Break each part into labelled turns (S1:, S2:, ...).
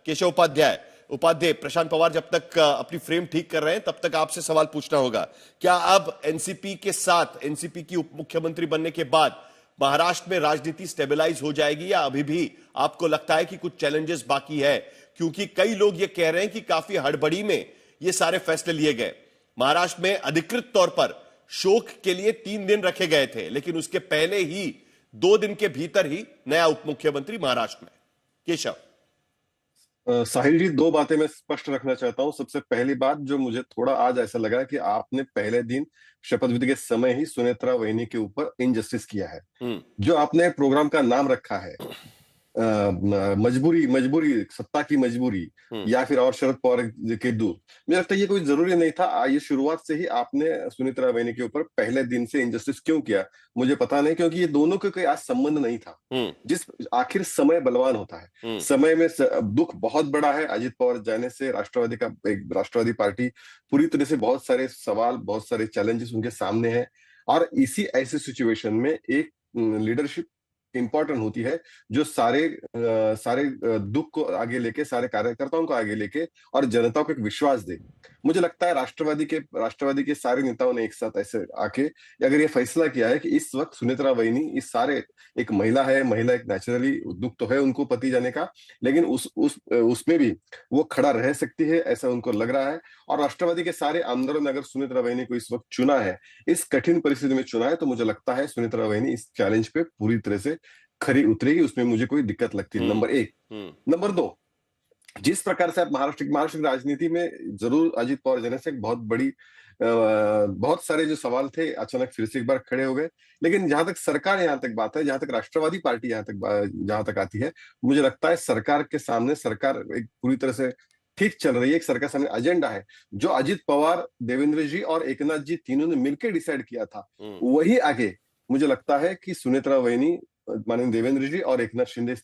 S1: केशव उपाध्याय प्रशांत पवार जब तक अपनी फ्रेम ठीक कर रहे हैं तब तक आपसे सवाल पूछना होगा। क्या अब एनसीपी के साथ, एनसीपी की उप मुख्यमंत्री बनने के बाद महाराष्ट्र में राजनीति स्टेबलाइज हो जाएगी, या अभी भी आपको लगता है कि कुछ चैलेंजेस बाकी है? क्योंकि कई लोग ये कह रहे हैं कि काफी हड़बड़ी में ये सारे फैसले लिए गए। महाराष्ट्र में अधिकृत तौर पर शोक के लिए 3 दिन रखे गए थे, लेकिन उसके पहले ही 2 दिन के भीतर ही नया उप मुख्यमंत्री महाराष्ट्र में। केशव।
S2: साहिल जी, 2 बातें मैं स्पष्ट रखना चाहता हूं। सबसे पहली बात, जो मुझे थोड़ा आज ऐसा लगा कि आपने पहले दिन शपथ विधि के समय ही सुनेत्रा वहिनी के ऊपर इनजस्टिस किया है। जो आपने प्रोग्राम का नाम रखा है मजबूरी, सत्ता की मजबूरी, या फिर और शरद पवार के दूत, मुझे लगता है ये कोई जरूरी नहीं था। ये शुरुआत से ही आपने सुनेत्रा वहिनी के ऊपर पहले दिन से इनजस्टिस क्यों किया मुझे पता नहीं, क्योंकि ये दोनों का कोई आज संबंध नहीं था। जिस आखिर समय बलवान होता है, समय में दुख बहुत बड़ा है। अजित पवार जाने से राष्ट्रवादी पार्टी पूरी तरह से बहुत सारे सवाल, बहुत सारे चैलेंजेस उनके सामने हैं, और इसी ऐसे सिचुएशन में एक लीडरशिप इंपॉर्टेंट होती है जो सारे दुख को आगे लेके, सारे कार्यकर्ताओं को आगे लेके और जनता को एक विश्वास दे। मुझे लगता है राष्ट्रवादी के सारे नेताओं ने एक साथ ऐसे आके अगर ये फैसला किया है कि इस वक्त सुनेत्रा वहिनी, इस सारे, एक महिला है, महिला एक नेचुरली दुख तो है उनको पति जाने का, लेकिन उसमें भी वो खड़ा रह सकती है, ऐसा उनको लग रहा है। और राष्ट्रवादी के सारे आंदोलन में अगर सुनेत्रा वहिनी को इस वक्त चुना है, इस कठिन परिस्थिति में चुना है, तो मुझे लगता है सुनेत्रा वहिनी इस चैलेंज पे पूरी तरह से खरी उतरेगी, उसमें मुझे कोई दिक्कत लगती है। नंबर 1। नंबर 2, जिस प्रकार से आप महाराष्ट्र की राजनीति में जरूर अजित पवार जाने से बहुत सारे जो सवाल थे अचानक फिर से एक बार खड़े हो गए, लेकिन जहां तक सरकार, यहाँ तक बात है, जहां तक राष्ट्रवादी पार्टी जहां तक आती है, मुझे लगता है सरकार के सामने, सरकार एक पूरी तरह से ठीक चल रही है। एक सरकार सामने एजेंडा है जो अजित पवार, देवेंद्र जी और एकनाथ जी तीनों ने मिलकर डिसाइड किया था, वही आगे मुझे लगता है कि सुनेत्रा वहिनी, माननीय देवेंद्र जी और एकनाथ शिंदे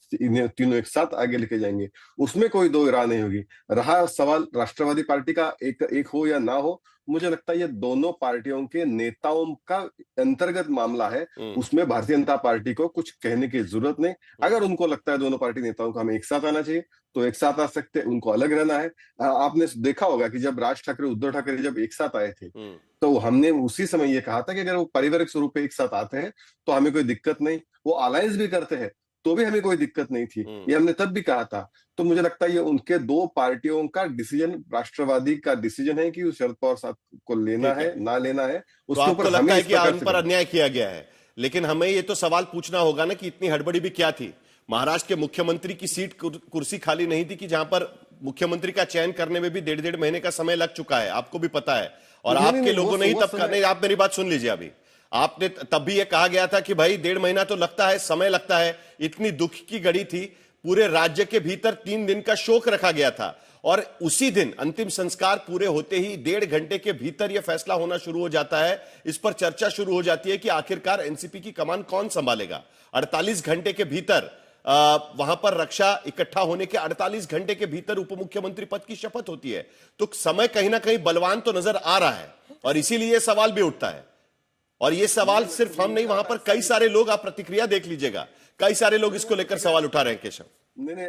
S2: तीनों एक साथ आगे लेके जाएंगे, उसमें कोई दो राय नहीं होगी। रहा सवाल राष्ट्रवादी पार्टी का एक हो या ना हो, मुझे लगता है ये दोनों पार्टियों के नेताओं का अंतर्गत मामला है, उसमें भारतीय जनता पार्टी को कुछ कहने की जरूरत नहीं। अगर उनको लगता है दोनों पार्टी नेताओं को हमें एक साथ आना चाहिए तो एक साथ आ सकते हैं, उनको अलग रहना है। आपने देखा होगा कि जब राज ठाकरे, उद्धव ठाकरे जब एक साथ आए थे, तो हमने उसी समय ये कहा था कि अगर वो पारिवारिक स्वरूप पे एक साथ आते हैं तो हमें कोई दिक्कत नहीं, वो अलायंस भी करते हैं तो भी हमें कोई दिक्कत नहीं थी, ये हमने तब भी कहा था। तो मुझे लगता है ये उनके 2 पार्टियों का डिसीजन, राष्ट्रवादी का डिसीजन है कि शरद पवार साहब को लेना है ना लेना है, उसके ऊपर
S1: लगता है कि उन पर अन्याय किया गया है। लेकिन हमें ये तो सवाल पूछना होगा ना कि इतनी हड़बड़ी भी क्या थी? महाराष्ट्र के मुख्यमंत्री की सीट, कुर्सी खाली नहीं थी कि जहां पर मुख्यमंत्री का चयन करने में भी 1.5 महीने का समय लग चुका है, आपको भी पता है। और आपके लोगों ने ही तब, नहीं, आप मेरी बात सुन लीजिए। अभी आपने तब भी ये कहा गया था कि भाई 1.5 महीना तो लगता है, समय लगता है। इतनी दुख की घड़ी थी, पूरे राज्य के भीतर 3 दिन का शोक रखा गया था, और उसी दिन अंतिम संस्कार पूरे होते ही 1.5 घंटे के भीतर यह फैसला होना शुरू हो जाता है। इस पर चर्चा शुरू हो जाती है कि आखिरकार एनसीपी की कमान कौन संभालेगा। 48 घंटे के भीतर वहां पर रक्षा इकट्ठा होने के 48 घंटे के भीतर उप मुख्यमंत्री पद की शपथ होती है। तो समय कहीं ना कहीं बलवान तो नजर आ रहा है, और इसीलिए यह सवाल भी उठता है। और यह सवाल सिर्फ हम नहीं, वहां पर कई सारे लोग, आप प्रतिक्रिया देख लीजिएगा, कई सारे लोग इसको लेकर सवाल उठा रहे हैं। केशव।
S2: नहीं,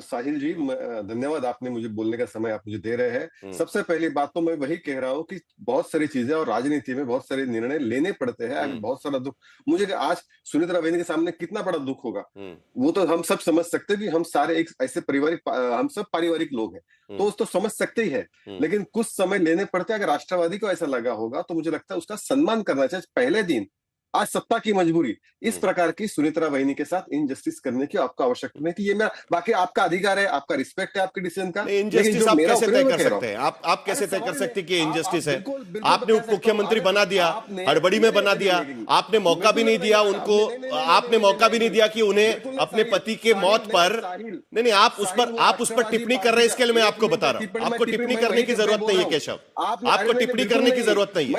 S2: साहिल जी, धन्यवाद, आपने मुझे बोलने का समय आप मुझे दे रहे हैं। सबसे पहली बात तो मैं वही कह रहा हूं कि बहुत सारी चीजें और राजनीति में बहुत सारे निर्णय लेने पड़ते हैं, बहुत सारा दुख। मुझे आज सुनेत्रा वहिनी के सामने कितना बड़ा दुख होगा वो तो हम सब समझ सकते हैं कि हम सारे एक ऐसे हम सब पारिवारिक लोग हैं, तो समझ सकते ही है। लेकिन कुछ समय लेने पड़ते हैं। अगर राष्ट्रवादी को ऐसा लगा होगा तो मुझे लगता है उसका सम्मान करना चाहिए। पहले दिन आज सत्ता की मजबूरी, इस प्रकार की सुनेत्रा वहिनी के साथ इनजस्टिस करने की आपको आवश्यकता नहीं थी। ये मेरा, बाकी आपका अधिकार है, आपका रिस्पेक्ट है आपके डिसीजन का।
S1: इनजस्टिस आप कैसे तय कर सकते हैं? आप कैसे तय कर सकते हैं कि इनजस्टिस है? आपने उप मुख्यमंत्री बना दिया, हड़बड़ी में बना दिया, आपने मौका भी नहीं दिया उनको, आपने मौका भी नहीं दिया कि उन्हें अपने पति के मौत पर, नहीं, आप उस पर टिप्पणी कर रहे हैं, इसके लिए मैं आपको बता रहा हूं। आपको टिप्पणी करने की जरूरत नहीं है केशव, आपको टिप्पणी करने की जरूरत नहीं है।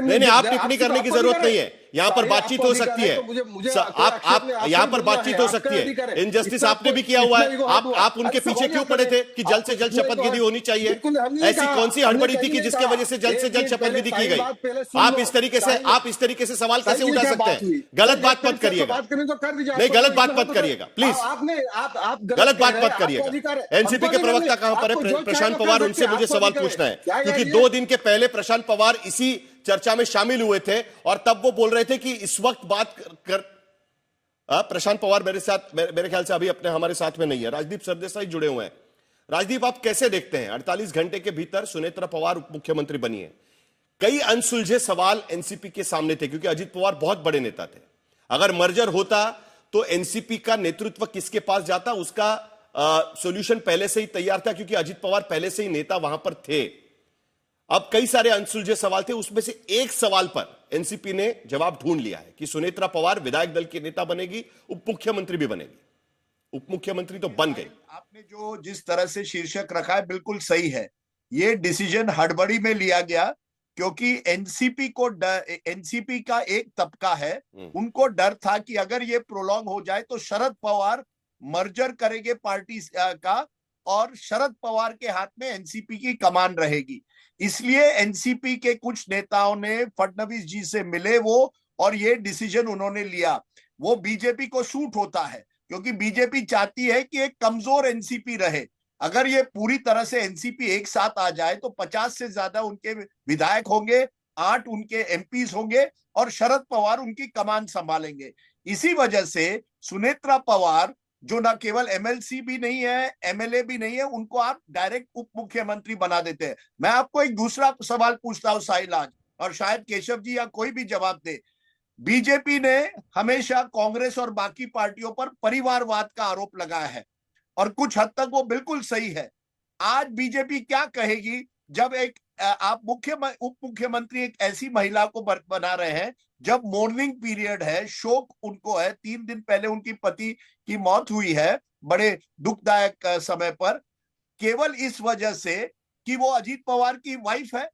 S1: नहीं, आप टिप्पणी करने की जरूरत नहीं है। यहां पर बातचीत हो सकती है। आप यहां पर बातचीत हो सकती है। इनजस्टिस आपने भी किया हुआ है, आप उनके पीछे क्यों पड़े थे कि जल्द से जल्द शपथ विधि होनी चाहिए? ऐसी कौन सी हड़बड़ी थी कि जिसके वजह से जल्द शपथ विधि की गई? आप इस तरीके से सवाल कैसे उठा सकते हैं? गलत बात मत करिएगा, नहीं गलत बात मत करिएगा प्लीज, गलत बात मत करिएगा। एनसीपी के प्रवक्ता कहां पर है? प्रशांत पवार, उनसे मुझे सवाल पूछना है, क्योंकि 2 दिन के पहले प्रशांत पवार इसी चर्चा में शामिल हुए थे और तब वो बोल रहे थे कि इस वक्त बात कर प्रशांत पवार मेरे ख्याल से अभी अपने हमारे साथ में नहीं है। राजदीप सरदेसाई जुड़े हुए हैं। राजदीप, आप कैसे देखते हैं 48 घंटे के भीतर सुनेत्रा पवार उप मुख्यमंत्री बनी है? कई अनसुलझे सवाल एनसीपी के सामने थे, क्योंकि अजित पवार बहुत बड़े नेता थे। अगर मर्जर होता तो एनसीपी का नेतृत्व किसके पास जाता, उसका सॉल्यूशन पहले से ही तैयार था, क्योंकि अजित पवार पहले से ही नेता वहां पर थे। अब कई सारे अनसुलझे सवाल थे, उसमें से एक सवाल पर एनसीपी ने जवाब ढूंढ लिया है कि सुनेत्रा पवार विधायक दल की नेता बनेगी, उप मुख्यमंत्री भी बनेगी। उप मुख्यमंत्री तो बन गई।
S3: आपने जो जिस तरह से शीर्षक रखा है बिल्कुल सही है। ये डिसीजन हड़बड़ी में लिया गया, क्योंकि एनसीपी का एक तबका है, उनको डर था कि अगर ये प्रोलॉन्ग हो जाए तो शरद पवार मर्जर करेंगे पार्टी का और शरद पवार के हाथ में एनसीपी की कमान रहेगी। इसलिए एनसीपी के कुछ नेताओं ने फडणवीस जी से मिले वो, और ये डिसीजन उन्होंने लिया। वो बीजेपी को सूट होता है, क्योंकि बीजेपी चाहती है कि एक कमजोर एनसीपी रहे। अगर ये पूरी तरह से एनसीपी एक साथ आ जाए तो 50 से ज्यादा उनके विधायक होंगे, 8 उनके एमपीज होंगे और शरद पवार उनकी कमान संभालेंगे। इसी वजह से सुनेत्रा पवार, जो ना केवल एमएलसी भी नहीं है, एमएलए भी नहीं है, उनको आप डायरेक्ट उप मुख्यमंत्री बना देते हैं। मैं आपको एक दूसरा सवाल पूछता हूं साहिल आज, और शायद केशव जी या कोई भी जवाब दे। बीजेपी ने हमेशा कांग्रेस और बाकी पार्टियों पर परिवारवाद का आरोप लगाया है, और कुछ हद तक वो बिल्कुल सही है। आज बीजेपी क्या कहेगी जब एक आप उप मुख्यमंत्री एक ऐसी महिला को बना रहे हैं जब मॉर्निंग पीरियड है, शोक उनको है, 3 दिन पहले उनकी पति की मौत हुई है बड़े दुखदायक समय पर, केवल इस वजह से कि वो अजीत पवार की वाइफ है?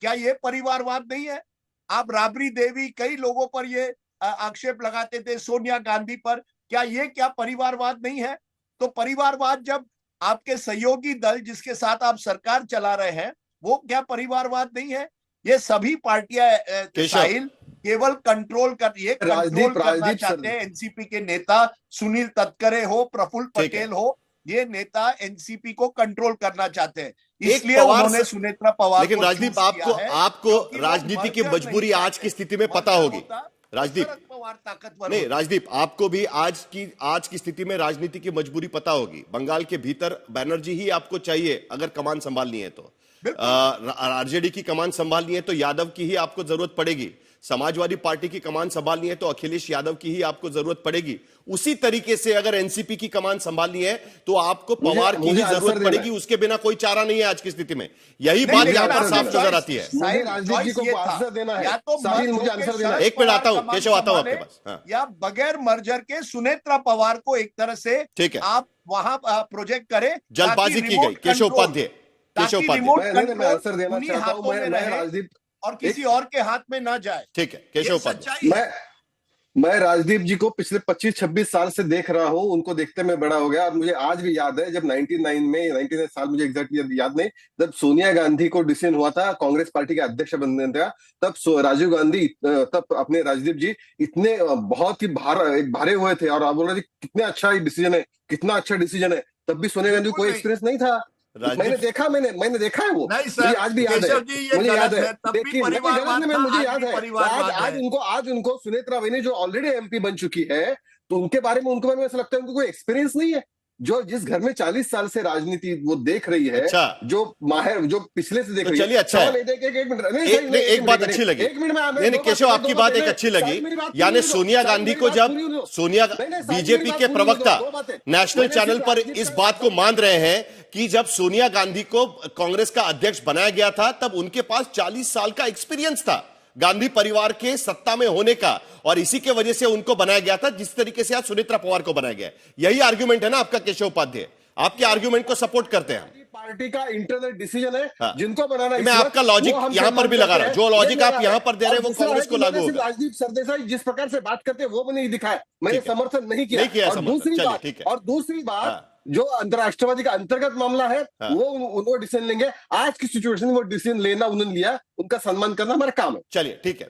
S3: क्या ये परिवारवाद नहीं है? आप राबड़ी देवी, कई लोगों पर ये आक्षेप लगाते थे, सोनिया गांधी पर, क्या परिवारवाद नहीं है? तो परिवारवाद जब आपके सहयोगी दल जिसके साथ आप सरकार चला रहे हैं, वो क्या परिवारवाद नहीं है? ये सभी पार्टियां साहिल केवल कंट्रोल करना चाहते हैं। एनसीपी के नेता सुनील तटकरे हो, प्रफुल्ल पटेल हो, ये नेता एनसीपी को कंट्रोल करना चाहते हैं, इसलिए उन्होंने सुनेत्रा पवार।
S1: लेकिन राजदीप, आपको राजनीति की मजबूरी आज की स्थिति में पता होगी। राजदीप, नहीं राजदीप, आपको भी आज की स्थिति में राजनीति की मजबूरी पता होगी। बंगाल के भीतर बैनर्जी ही आपको चाहिए अगर कमान संभालनी है तो। आरजेडी की कमान संभालनी है तो यादव की ही आपको जरूरत पड़ेगी। समाजवादी पार्टी की कमान संभालनी है तो अखिलेश यादव की ही आपको जरूरत पड़ेगी। उसी तरीके से अगर एनसीपी की कमान संभालनी है तो आपको पवार की ही जरूरत पड़ेगी। उसके बिना कोई चारा नहीं है आज की स्थिति में। यही बात यहां पर साफ नजर आती है। एक मिनट आता हूं केशव, आता हूं आपके पास।
S3: या बगैर मर्जर के सुनेत्रा पवार को एक तरह से
S1: ठीक है
S3: आप वहां प्रोजेक्ट करें,
S1: जल्दबाजी की गई। केशव उपाध्याय,
S2: राजदीप
S3: और किसी और के हाथ में ना जाए। ठीक है
S1: केशव उपाध्याय।
S2: मैं राजदीप जी को पिछले 25-26 साल से देख रहा हूं, उनको देखते मैं बड़ा हो गया। और मुझे आज भी याद है जब 99 साल, मुझे एग्जैक्टली याद नहीं, जब सोनिया गांधी को डिसीजन हुआ था कांग्रेस पार्टी के अध्यक्ष बनने का, तब राजीव गांधी, तब अपने राजदीप जी इतने बहुत ही भारे हुए थे और आप बोल रहे थे कितना अच्छा डिसीजन है, कितना अच्छा डिसीजन है। तब भी सोनिया गांधी को कोई एक्सपीरियंस नहीं था। मैंने देखा है वो, मुझे आज भी याद है, मुझे याद है। लेकिन मुझे याद है आज उनको सुनेत्रा वैनी जो ऑलरेडी एमपी बन चुकी है, तो उनके बारे में ऐसा लगता है उनको कोई एक्सपीरियंस नहीं है। जो जिस घर में 40 साल से राजनीति वो देख रही है, जो माहिर, जो पिछले से देख रही है।
S1: चलिए अच्छा है, एक बात अच्छी लगी। नहीं केशव, आपकी बात एक अच्छी लगी, यानी सोनिया गांधी को जब बीजेपी के प्रवक्ता नेशनल चैनल पर इस बात को मान रहे हैं कि जब सोनिया गांधी को कांग्रेस का अध्यक्ष बनाया गया था तब उनके पास 40 साल का एक्सपीरियंस था गांधी परिवार के सत्ता में होने का, और इसी के वजह से उनको बनाया गया था जिस तरीके से आज सुनेत्रा पवार को बनाया गया। यही आर्गुमेंट है ना आपका केशव उपाध्याय? आपके आर्गुमेंट को सपोर्ट करते हैं।
S2: पार्टी का इंटरनल डिसीजन है,
S1: हाँ।
S2: जिनको बनाना
S1: मैं आपका लॉजिक यहाँ पर भी लगा रहा हूँ, जो लॉजिक आप यहाँ पर दे रहे हैं वो कांग्रेस को लागू होगा।
S2: राजदीप सरदेसाई जिस प्रकार से बात करते हैं वो भी नहीं दिखाया, मैंने समर्थन नहीं किया। और दूसरी बात जो अंतरराष्ट्रवादी का अंतर्गत मामला है वो उन्होंने डिसीजन लेंगे। आज की सिचुएशन में वो डिसीजन लेना उन्होंने लिया, उनका सम्मान करना हमारा काम है।
S1: चलिए ठीक है।